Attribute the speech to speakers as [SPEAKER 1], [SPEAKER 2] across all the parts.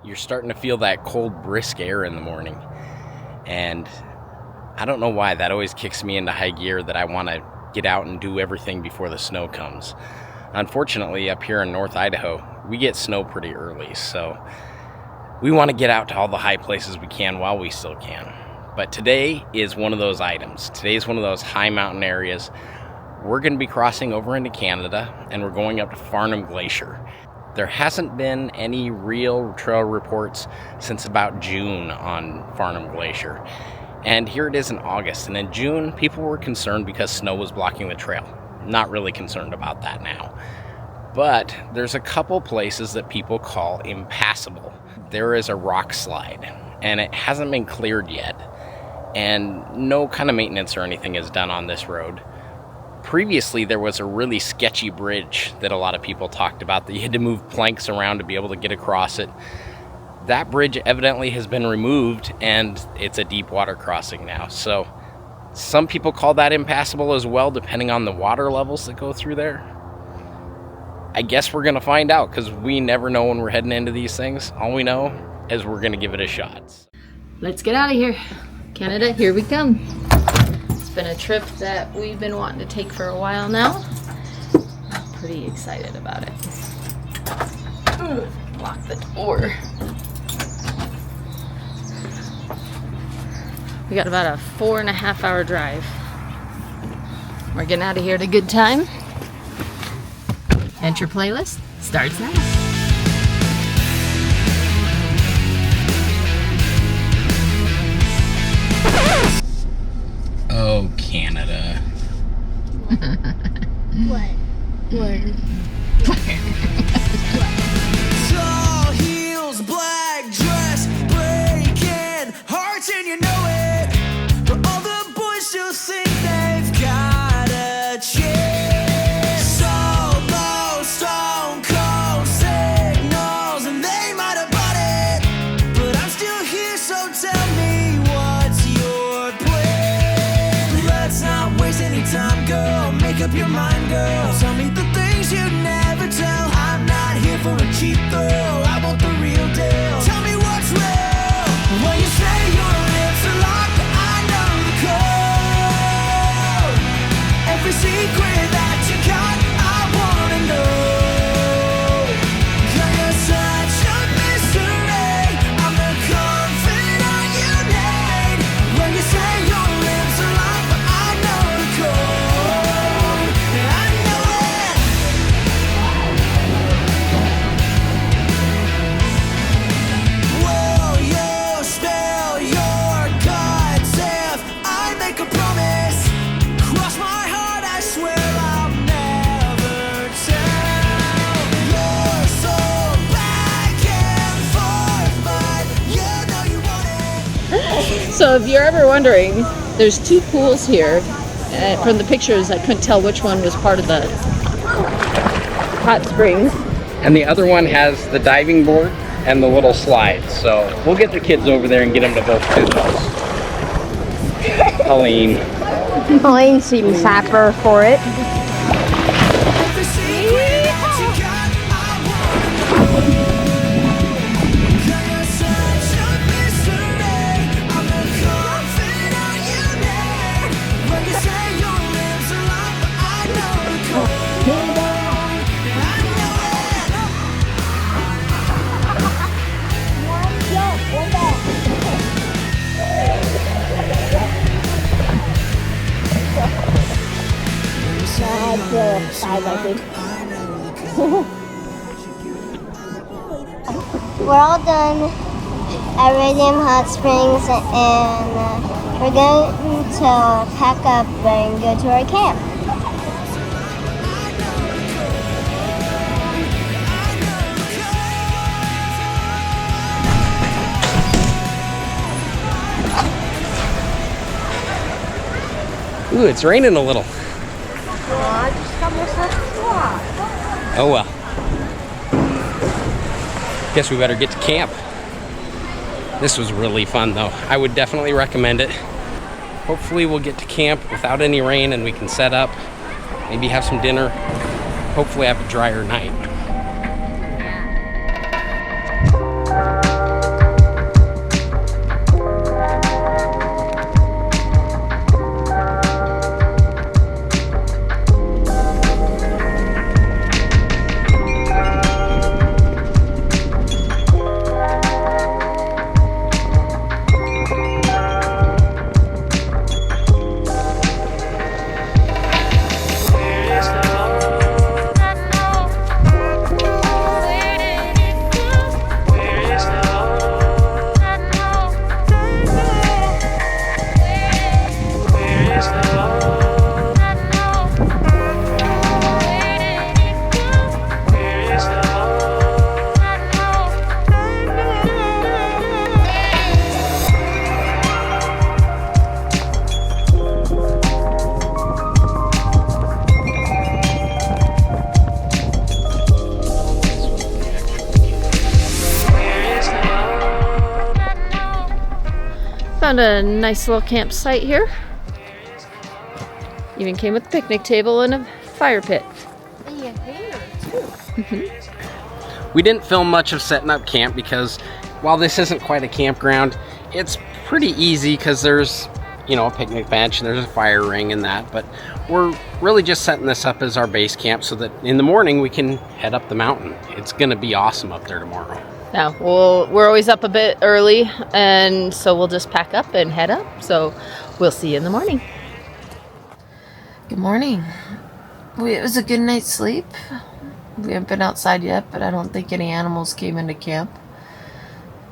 [SPEAKER 1] you're starting to feel that cold, brisk air in the morning. And I don't know why, that always kicks me into high gear, that I want to get out and do everything before the snow comes. Unfortunately, up here in North Idaho, we get snow pretty early, so we want to get out to all the high places we can while we still can. But today is one of those items. Today is one of those high mountain areas. We're going to be crossing over into Canada, and we're going up to Farnham Glacier. There hasn't been any real trail reports since about June on Farnham Glacier. And here it is in August, and in June, people were concerned because snow was blocking the trail. Not really concerned about that now. But there's a couple places that people call impassable. There is a rock slide, and it hasn't been cleared yet. And no kind of maintenance or anything is done on this road. Previously, there was a really sketchy bridge that a lot of people talked about, that you had to move planks around to be able to get across it. That bridge evidently has been removed, and it's a deep water crossing now. So some people call that impassable as well, depending on the water levels that go through there. I guess we're going to find out, because we never know when we're heading into these things. All we know is we're going to give it a shot.
[SPEAKER 2] Let's get out of here. Canada, here we come. It's been a trip that we've been wanting to take for a while now. I'm pretty excited about it. Lock the door. We got about a 4.5 hour drive. We're getting out of here at a good time. Adventure playlist starts now.
[SPEAKER 1] Oh, Canada.
[SPEAKER 3] What? Word.
[SPEAKER 4] Tall heels, black dress, breaking hearts, and you know it. But all the boys still think they've got a chance. Solo, stone cold signals, and they might have bought it. But I'm still here, so tell me what's your plan. Let's not waste any time, girl. Make up your mind, girl. Tell me the things you never tell. I'm not here for a cheap thrill. I want the real deal. Tell me what's real. When you say your lips are locked, I know the code. Every secret that you got, I wanna know. 'Cause you're such a mystery. I'm the confidant you need. When you say your lips are locked, I know the code. And I know it. Will you spill your guts if I make a promise? Cross my heart, I swear I'll never tell. You're so back and forth, but you know you want it.
[SPEAKER 2] So if you're ever wondering, there's two pools here. From the pictures, I couldn't tell which one was part of the hot springs.
[SPEAKER 1] And the other one has the diving board and the little slide. So we'll get the kids over there and get them to both do those. Colleen.
[SPEAKER 3] Colleen seems hyper for it.
[SPEAKER 4] Every secret that you got, I wanna know. 'Cause you're such a mystery. I'm the confidant you need. When you say your lips are locked, but I know the code. I know it.
[SPEAKER 3] We're all done at Radium Hots Springs, and we're going to pack up and go to our camp.
[SPEAKER 1] Ooh, it's raining a little.
[SPEAKER 3] I just got myself swamped.
[SPEAKER 1] Oh well. Guess we better get to camp. This was really fun though. I would definitely recommend it. Hopefully we'll get to camp without any rain and we can set up, maybe have some dinner, hopefully have a drier night.
[SPEAKER 2] Found a nice little campsite here. Even came with a picnic table and a fire pit. And a hanger too.
[SPEAKER 1] We didn't film much of setting up camp because while this isn't quite a campground, it's pretty easy because there's, you know, a picnic bench and there's a fire ring and that. But we're really just setting this up as our base camp so that in the morning we can head up the mountain. It's going to be awesome up there tomorrow.
[SPEAKER 2] Yeah, well, we're always up a bit early, and so we'll just pack up and head up. So we'll see you in the morning. Good morning. It was a good night's sleep. We haven't been outside yet, but I don't think any animals came into camp.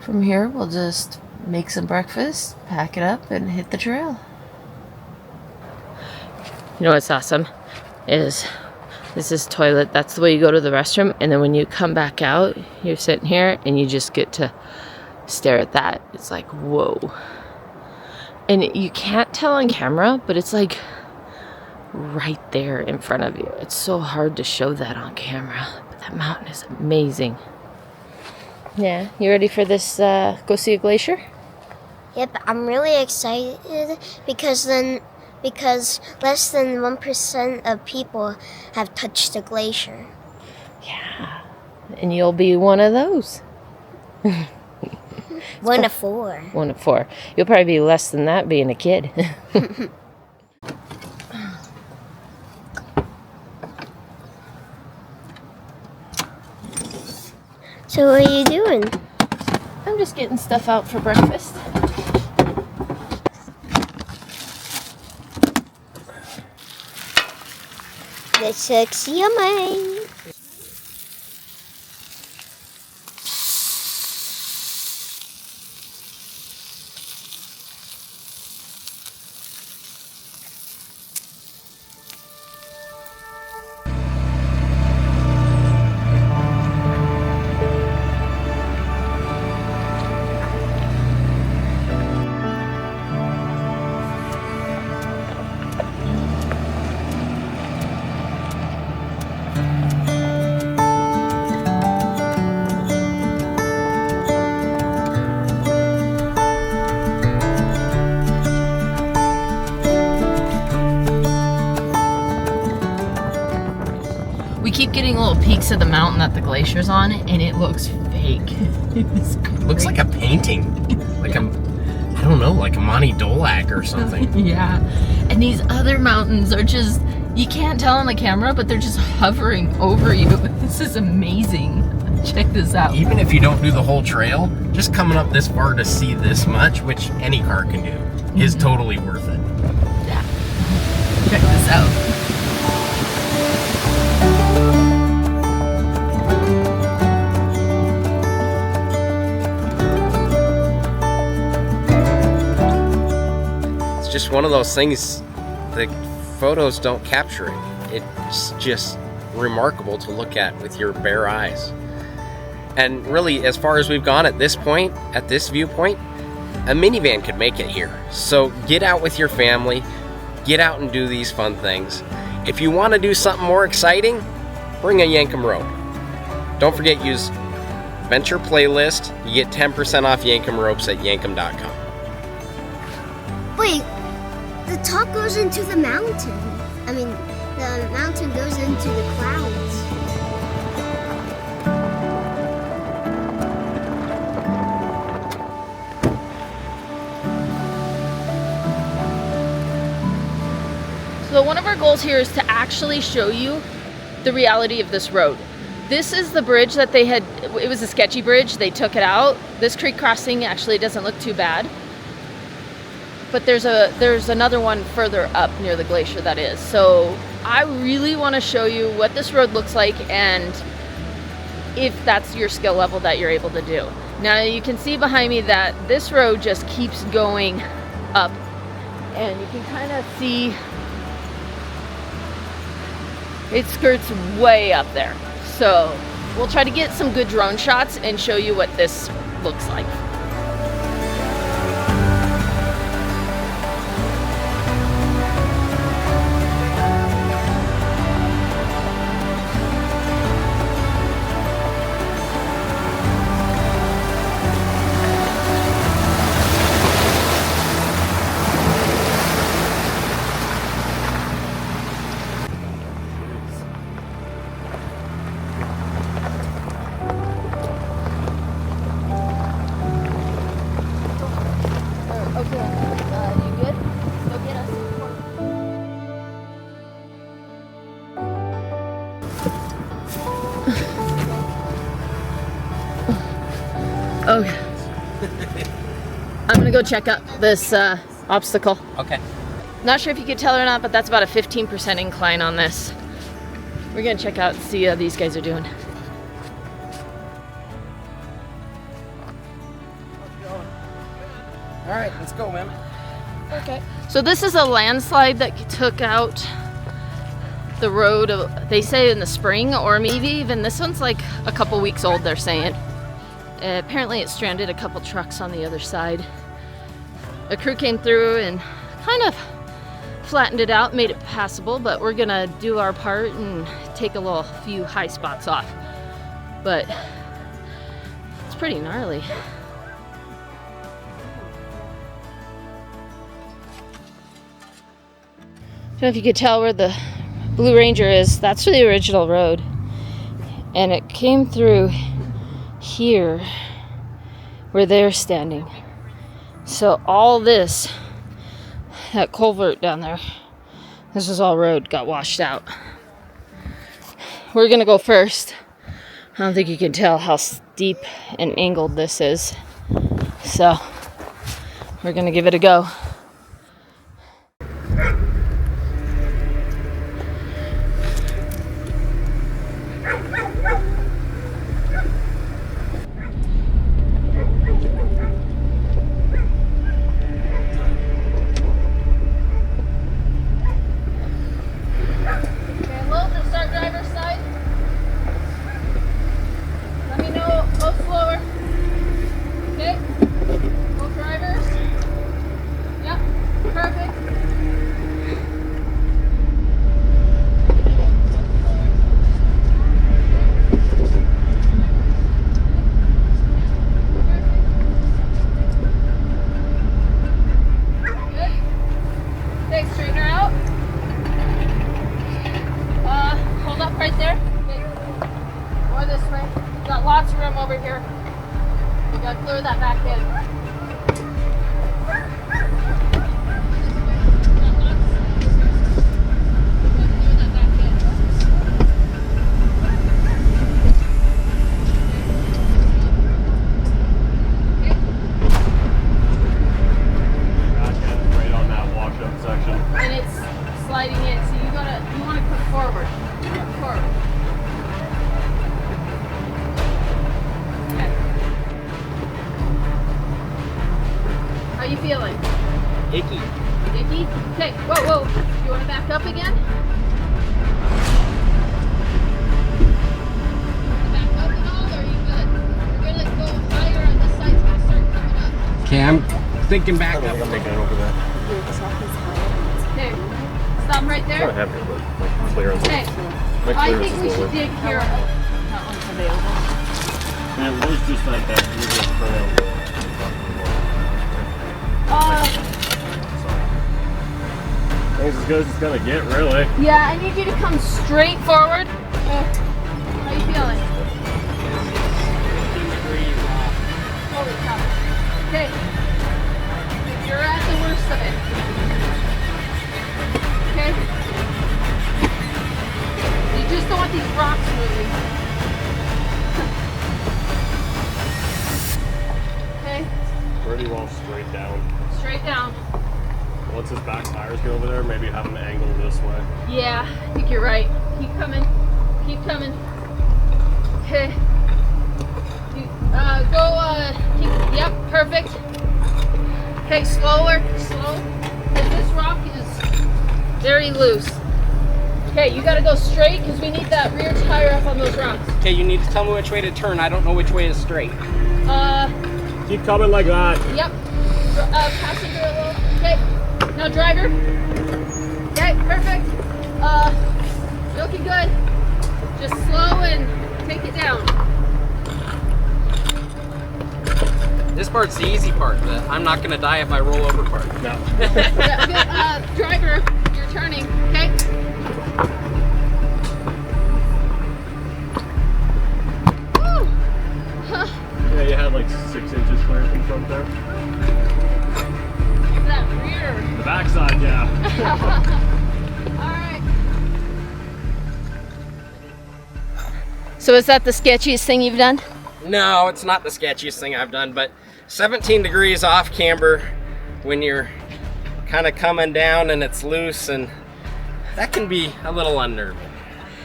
[SPEAKER 2] From here, we'll just make some breakfast, pack it up, and hit the trail. You know what's awesome is this is toilet. That's the way you go to the restroom, and then when you come back out, you're sitting here and you just get to stare at that. It's like, whoa. And you can't tell on camera, but it's like right there in front of you. It's so hard to show that on camera, but that mountain is amazing. Yeah, you ready for this go see a glacier?
[SPEAKER 3] Yep, I'm really excited because less than 1% of people have touched the glacier.
[SPEAKER 2] Yeah, and you'll be one of those.
[SPEAKER 3] One of 4.
[SPEAKER 2] One of 4. You'll probably be less than that being a kid.
[SPEAKER 3] So what are you doing?
[SPEAKER 2] I'm just getting stuff out for breakfast.
[SPEAKER 3] This looks yummy.
[SPEAKER 2] We keep getting little peaks of the mountain that the glacier's on, and it looks fake.
[SPEAKER 1] It looks like a painting. Like a, I don't know, like a Monty Dolac or something.
[SPEAKER 2] Yeah. And these other mountains are just, you can't tell on the camera, but they're just hovering over you. This is amazing. Check this out.
[SPEAKER 1] Even if you don't do the whole trail, just coming up this far to see this much, which any car can do, is totally worth it.
[SPEAKER 2] Yeah. Check this out.
[SPEAKER 1] It's just one of those things, the photos don't capture it. It's just remarkable to look at with your bare eyes. And really, as far as we've gone at this point, at this viewpoint, a minivan could make it here. So get out with your family, get out and do these fun things. If you want to do something more exciting, bring a Yankum Rope. Don't forget, use Venture Playlist. You get 10% off Yankum Ropes at yankum.com.
[SPEAKER 3] Wait, the top goes into the mountain. I mean, the mountain goes into the clouds.
[SPEAKER 2] So one of our goals here is to actually show you the reality of this road. This is the bridge that they had, it was a sketchy bridge, they took it out. This creek crossing actually doesn't look too bad. But there's another one further up near the glacier that is. So I really want to show you what this road looks like and if that's your skill level that you're able to do. Now you can see behind me that this road just keeps going up and you can kind of see it skirts way up there. So we'll try to get some good drone shots and show you what this looks like. Okay. I'm gonna go check out this obstacle.
[SPEAKER 1] Okay.
[SPEAKER 2] Not sure if you could tell or not, but that's about a 15% incline on this. We're gonna check out and see how these guys are doing.
[SPEAKER 1] All right, let's go, man.
[SPEAKER 2] Okay. So this is a landslide that took out the road, they say in the spring, or maybe even this one's like a couple weeks old, they're saying. Apparently it stranded a couple trucks on the other side. A crew came through and kind of flattened it out, made it passable, but we're gonna do our part and take a few high spots off. But it's pretty gnarly. I don't know if you could tell where the Blue Ranger is. That's the original road. And it came through here where they're standing. So all this, that culvert down there, this is all road, got washed out. We're gonna go first. I don't think you can tell how steep and angled this is. So we're gonna give it a go.
[SPEAKER 1] Okay, I'm thinking back up.
[SPEAKER 5] I'm making it over that.
[SPEAKER 2] Okay, stop right there.
[SPEAKER 5] It's not heavy, but like clearance.
[SPEAKER 2] Okay, I think we should dig here. That one's available.
[SPEAKER 5] And it was just like that. You just trail. I think it's as good as it's gonna get, really.
[SPEAKER 2] Yeah, I need you to come straight forward. How you feeling?
[SPEAKER 1] 15 degrees off.
[SPEAKER 2] Holy cow. Okay, you're at the worst of it. Okay? You just don't want these rocks moving. Okay,
[SPEAKER 5] Pretty well straight down.
[SPEAKER 2] straight down.
[SPEAKER 5] Once his back tires get over there, maybe have him angle this way.
[SPEAKER 2] Yeah, I think you're right. Keep coming. Keep coming. Okay. Yep, perfect. Okay, slower, slow. And this rock is very loose. Okay, you gotta go straight because we need that rear tire up on those rocks.
[SPEAKER 1] Okay, you need to tell me which way to turn. I don't know which way is straight.
[SPEAKER 5] Keep coming like that.
[SPEAKER 2] Yep. Passenger a little. Okay. Now driver. Okay, perfect. Looking good. Just slow and take it down.
[SPEAKER 1] This part's the easy part. The I'm not gonna die if I roll over part.
[SPEAKER 5] No.
[SPEAKER 2] Yeah, good. Driver, you're turning. Okay. Woo. Huh.
[SPEAKER 5] Yeah, you had like 6 inches clear from front there.
[SPEAKER 2] That rear.
[SPEAKER 5] The backside, yeah.
[SPEAKER 2] All right. So is that the sketchiest thing you've done?
[SPEAKER 1] No, it's not the sketchiest thing I've done, but 17 degrees off camber when you're kind of coming down and it's loose, and that can be a little unnerving.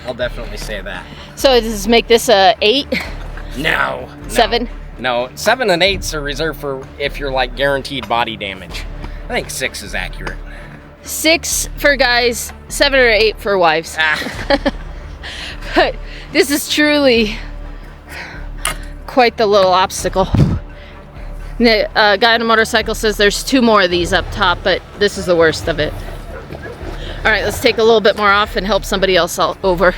[SPEAKER 1] I'll definitely say that.
[SPEAKER 2] So does make this a 8?
[SPEAKER 1] No.
[SPEAKER 2] 7?
[SPEAKER 1] No, 7 and 8s are reserved for if you're like guaranteed body damage. I think 6 is accurate.
[SPEAKER 2] 6 for guys, 7 or 8 for wives. But this is truly quite the little obstacle. The guy on a motorcycle says there's 2 more of these up top, but this is the worst of it. All right, let's take a little bit more off and help somebody else over.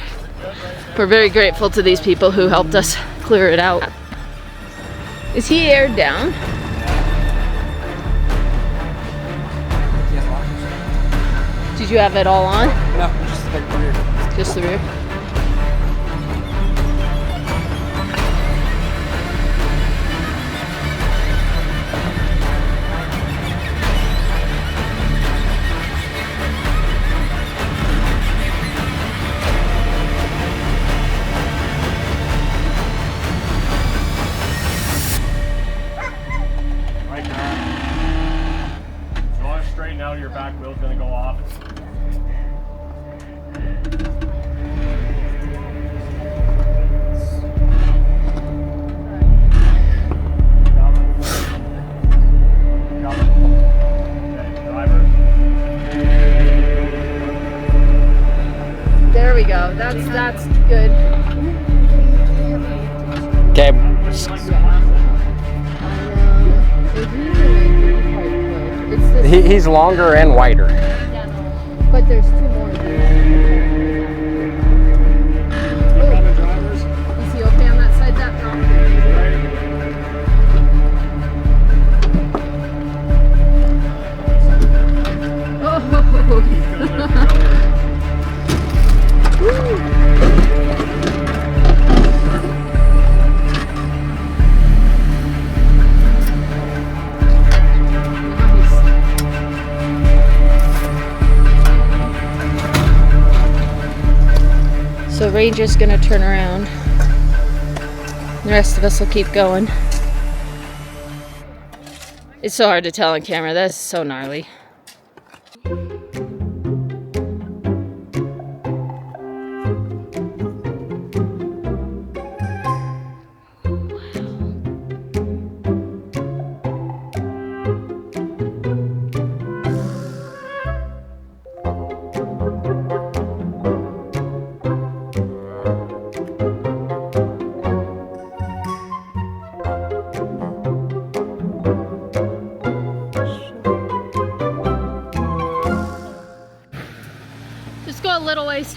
[SPEAKER 2] We're very grateful to these people who helped us clear it out. Is he aired down? Did you have it all on?
[SPEAKER 1] No, just the rear.
[SPEAKER 2] Just the rear?
[SPEAKER 5] Your back wheel's gonna go off.
[SPEAKER 2] There we go. That's good.
[SPEAKER 1] Okay. He's longer and wider.
[SPEAKER 2] But there's 2 more. Is he okay on that side? That So Ranger's gonna turn around. The rest of us will keep going. It's so hard to tell on camera. That's so gnarly. Just go a little ways.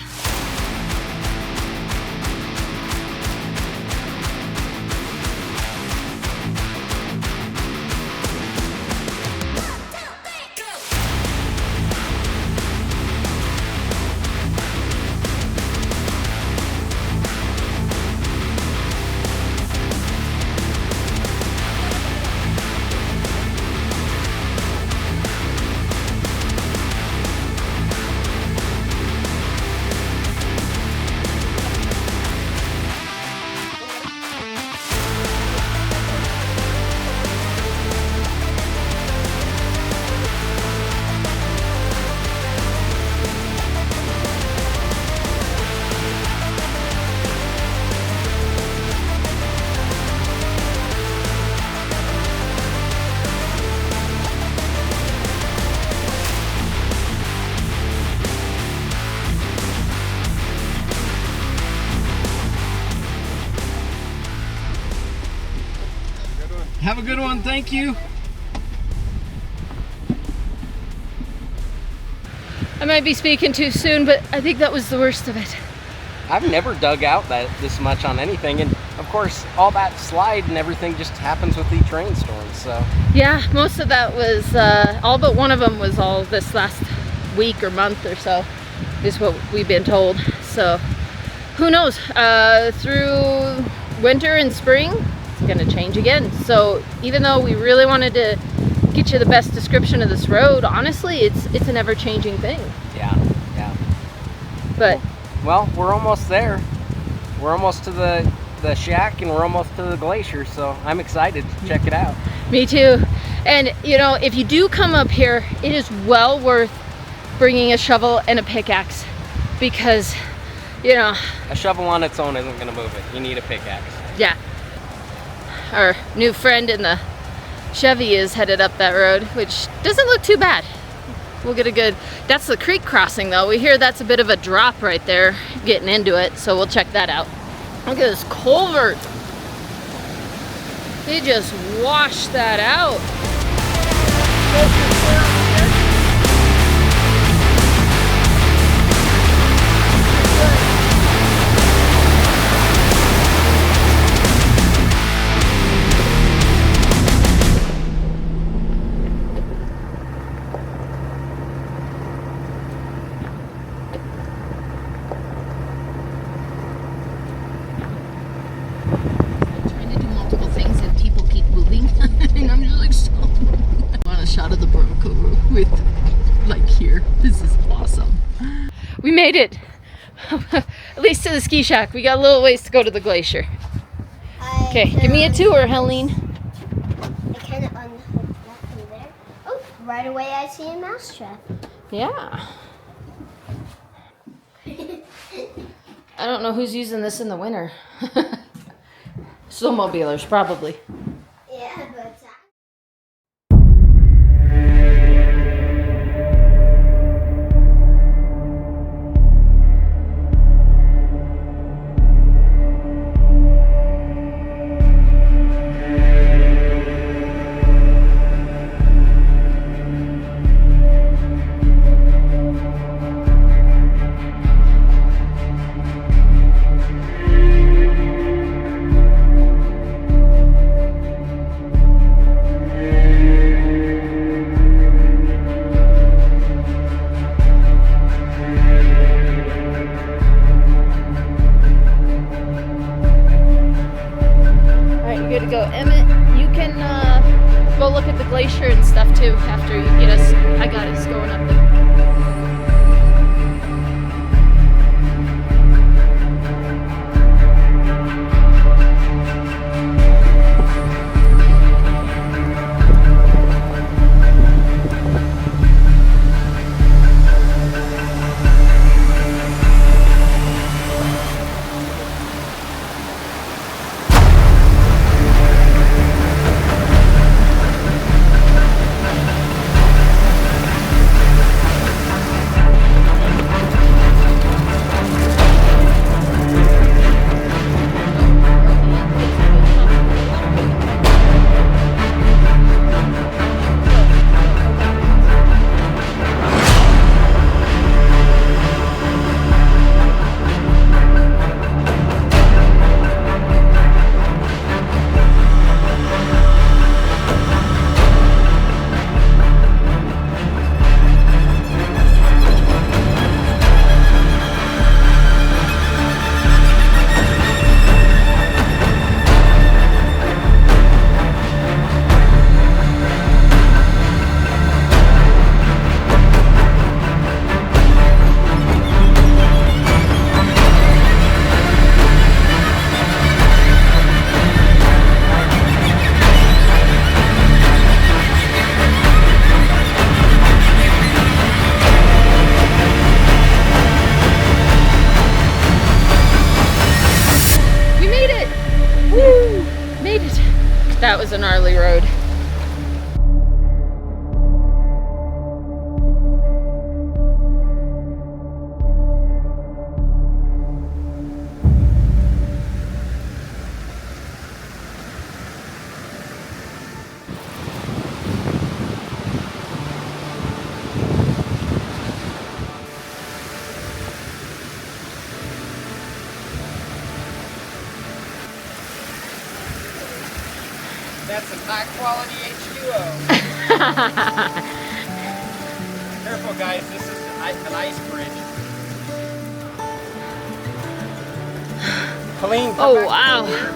[SPEAKER 1] Have a good one, thank you.
[SPEAKER 2] I might be speaking too soon, but I think that was the worst of it.
[SPEAKER 1] I've never dug out this much on anything, and of course all that slide and everything just happens with each rainstorm. So
[SPEAKER 2] yeah, most of that was all but one of them was all this last week or month or so, is what we've been told. So who knows, through winter and spring it's gonna change again. So even though we really wanted to get you the best description of this road, honestly it's an ever-changing thing.
[SPEAKER 1] yeah.
[SPEAKER 2] But
[SPEAKER 1] Well, we're almost there. We're almost to the
[SPEAKER 6] the shack and we're almost to the glacier, so I'm excited to check it out.
[SPEAKER 2] Me too. And you know, if you do come up here, it is well worth bringing a shovel and a pickaxe, because, you know,
[SPEAKER 6] A shovel on its own isn't gonna move it. You need a pickaxe.
[SPEAKER 2] yeah. Our new friend in the Chevy is headed up that road, which doesn't look too bad. We'll get a good, that's the creek crossing though. We hear that's a bit of a drop right there getting into it, so we'll check that out. Look at this culvert. He just washed that out. Trying to do multiple things and people keep moving. And I'm just like, so. I want a shot of the Bronco with, like, here. This is awesome. We made it. At least to the ski shack. We got a little ways to go to the glacier. Okay, give me a tour, Helene.
[SPEAKER 3] I kind of unhooked that from there. Oh, right away I see a mouse trap.
[SPEAKER 2] Yeah. I don't know who's using this in the winter. Snowmobilers, probably.
[SPEAKER 3] Yeah, but
[SPEAKER 2] Good to go. Emmett, you can go look at the glacier and stuff too after you get us. I got us going up there. That was a gnarly road.
[SPEAKER 6] That's some high quality H2O. Careful guys, this is an ice bridge. Helene, come
[SPEAKER 2] Oh,
[SPEAKER 6] back
[SPEAKER 2] wow.
[SPEAKER 6] here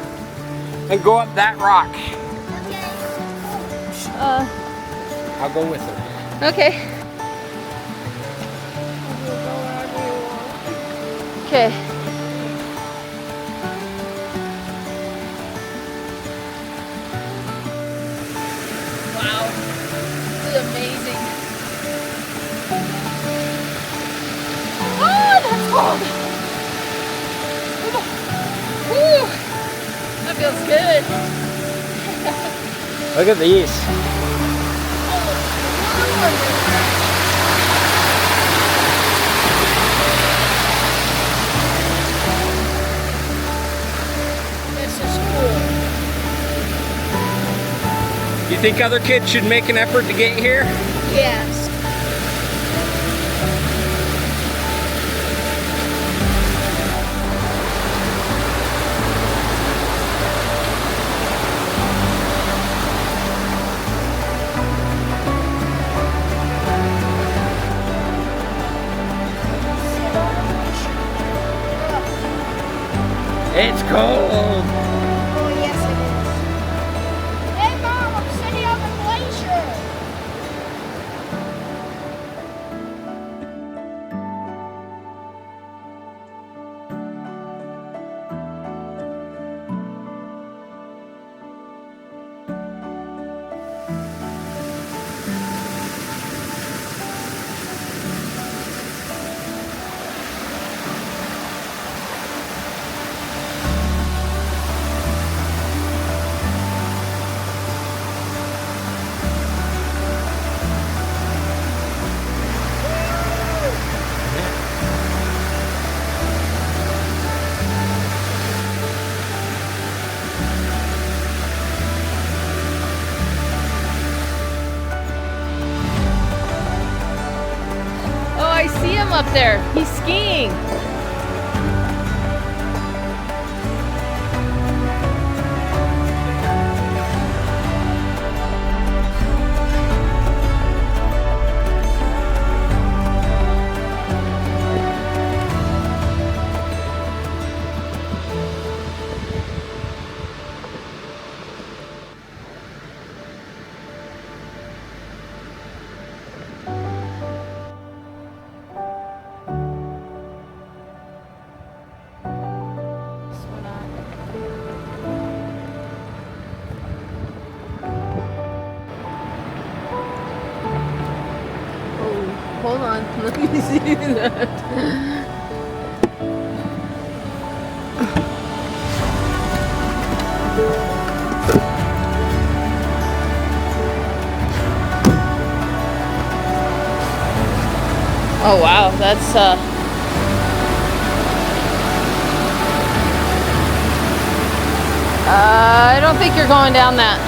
[SPEAKER 6] and go up that rock. I'll go with her.
[SPEAKER 2] Okay. Okay. Good.
[SPEAKER 6] Look at these.
[SPEAKER 2] This is cool.
[SPEAKER 6] You think other kids should make an effort to get here?
[SPEAKER 2] Yes.
[SPEAKER 6] It's cold.
[SPEAKER 3] Oh, yes, it is. Hey, Mom, I'm sitting on the glacier.
[SPEAKER 2] Oh, I see him up there. He's skiing. Oh, hold on. Let me see that. Oh wow, that's I don't think you're going down that.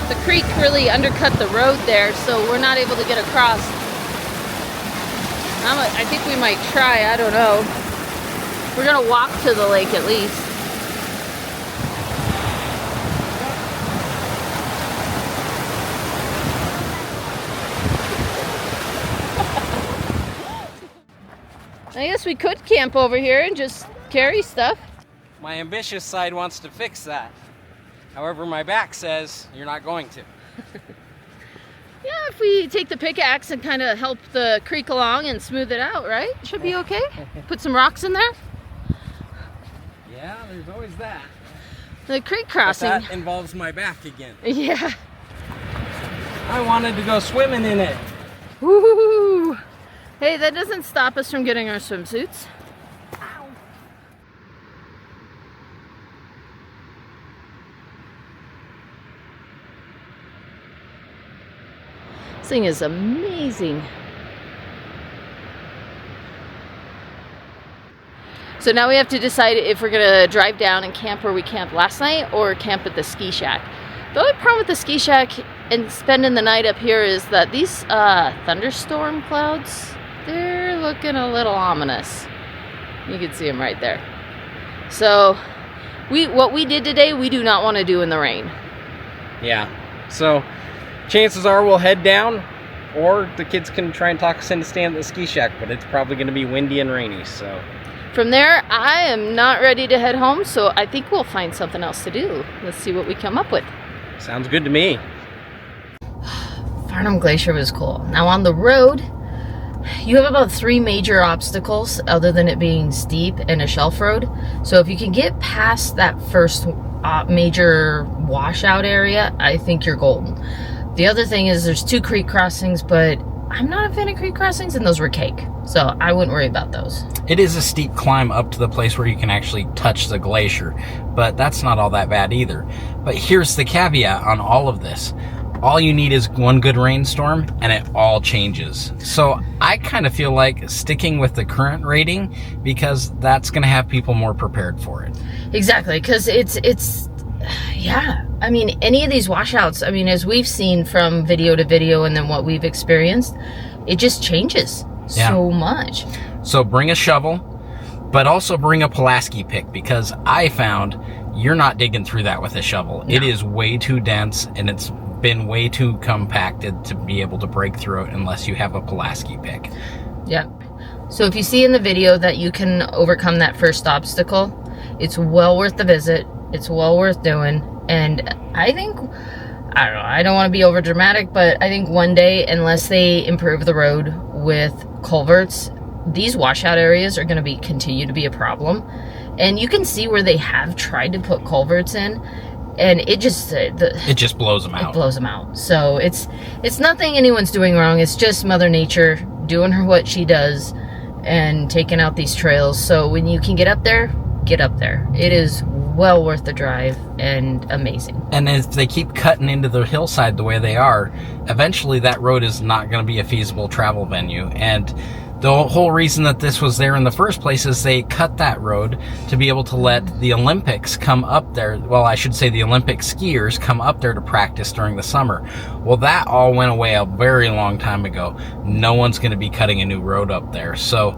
[SPEAKER 2] The creek really undercut the road there, so we're not able to get across. I think we might try, I don't know. We're gonna walk to the lake at least. I guess we could camp over here and just carry stuff.
[SPEAKER 6] My ambitious side wants to fix that. However, my back says you're not going to.
[SPEAKER 2] Yeah, if we take the pickaxe and kind of help the creek along and smooth it out, right? Should be okay. Put some rocks in there.
[SPEAKER 6] Yeah, there's always that.
[SPEAKER 2] The creek
[SPEAKER 6] But
[SPEAKER 2] crossing.
[SPEAKER 6] that involves my back again.
[SPEAKER 2] Yeah.
[SPEAKER 6] I wanted to go swimming in it.
[SPEAKER 2] Woo! Hey, that doesn't stop us from getting our swimsuits. This thing is amazing. So now we have to decide if we're gonna drive down and camp where we camped last night or camp at the ski shack. The only problem with the ski shack and spending the night up here is that these thunderstorm clouds, they're looking a little ominous. You can see them right there. So what we did today, we do not want to do in the rain.
[SPEAKER 6] Yeah. So chances are we'll head down, or the kids can try and talk us into staying at the ski shack, but it's probably going to be windy and rainy, so.
[SPEAKER 2] From there, I am not ready to head home, so I think we'll find something else to do. Let's see what we come up with.
[SPEAKER 6] Sounds good to me.
[SPEAKER 2] Farnham Glacier was cool. Now on the road, you have about 3 major obstacles other than it being steep and a shelf road. So if you can get past that first major washout area, I think you're golden. The other thing is there's 2 creek crossings, but I'm not a fan of creek crossings, and those were cake. So I wouldn't worry about those.
[SPEAKER 6] It is a steep climb up to the place where you can actually touch the glacier, but that's not all that bad either. But here's the caveat on all of this. All you need is one good rainstorm and it all changes. So I kind of feel like sticking with the current rating because that's going to have people more prepared for it.
[SPEAKER 2] Exactly, because it's yeah. I mean, any of these washouts, I mean, as we've seen from video to video and then what we've experienced, it just changes so much.
[SPEAKER 6] So bring a shovel, but also bring a Pulaski pick, because I found you're not digging through that with a shovel. No. It is way too dense and it's been way too compacted to be able to break through it unless you have a Pulaski pick.
[SPEAKER 2] Yep. So if you see in the video that you can overcome that first obstacle, it's well worth the visit. It's well worth doing. And I think, I don't know, I don't want to be over dramatic, but I think one day, unless they improve the road with culverts, these washout areas are going to continue to be a problem. And you can see where they have tried to put culverts in, and it just
[SPEAKER 6] blows them out.
[SPEAKER 2] It blows them out. So it's nothing anyone's doing wrong. It's just Mother Nature doing what she does and taking out these trails. So when you can get up there, get up there. It is well worth the drive and amazing.
[SPEAKER 6] And if they keep cutting into the hillside the way they are, eventually that road is not going to be a feasible travel venue. And the whole reason that this was there in the first place is they cut that road to be able to let the Olympics come up there. Well, I should say the Olympic skiers come up there to practice during the summer. Well, that all went away a very long time ago. No one's going to be cutting a new road up there. So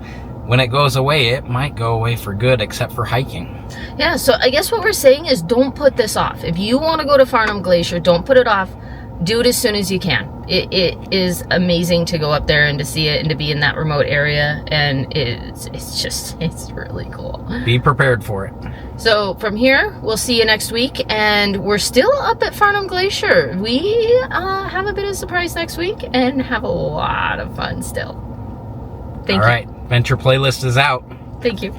[SPEAKER 6] when it goes away, it might go away for good, except for hiking.
[SPEAKER 2] Yeah, so I guess what we're saying is don't put this off. If you want to go to Farnham Glacier, don't put it off. Do it as soon as you can. It is amazing to go up there and to see it and to be in that remote area, and it's really cool.
[SPEAKER 6] Be prepared for it.
[SPEAKER 2] So from here, we'll see you next week, and we're still up at Farnham Glacier. We have a bit of a surprise next week and have a lot of fun still. Thank you.
[SPEAKER 6] All right, Venture Playlist is out.
[SPEAKER 2] Thank you.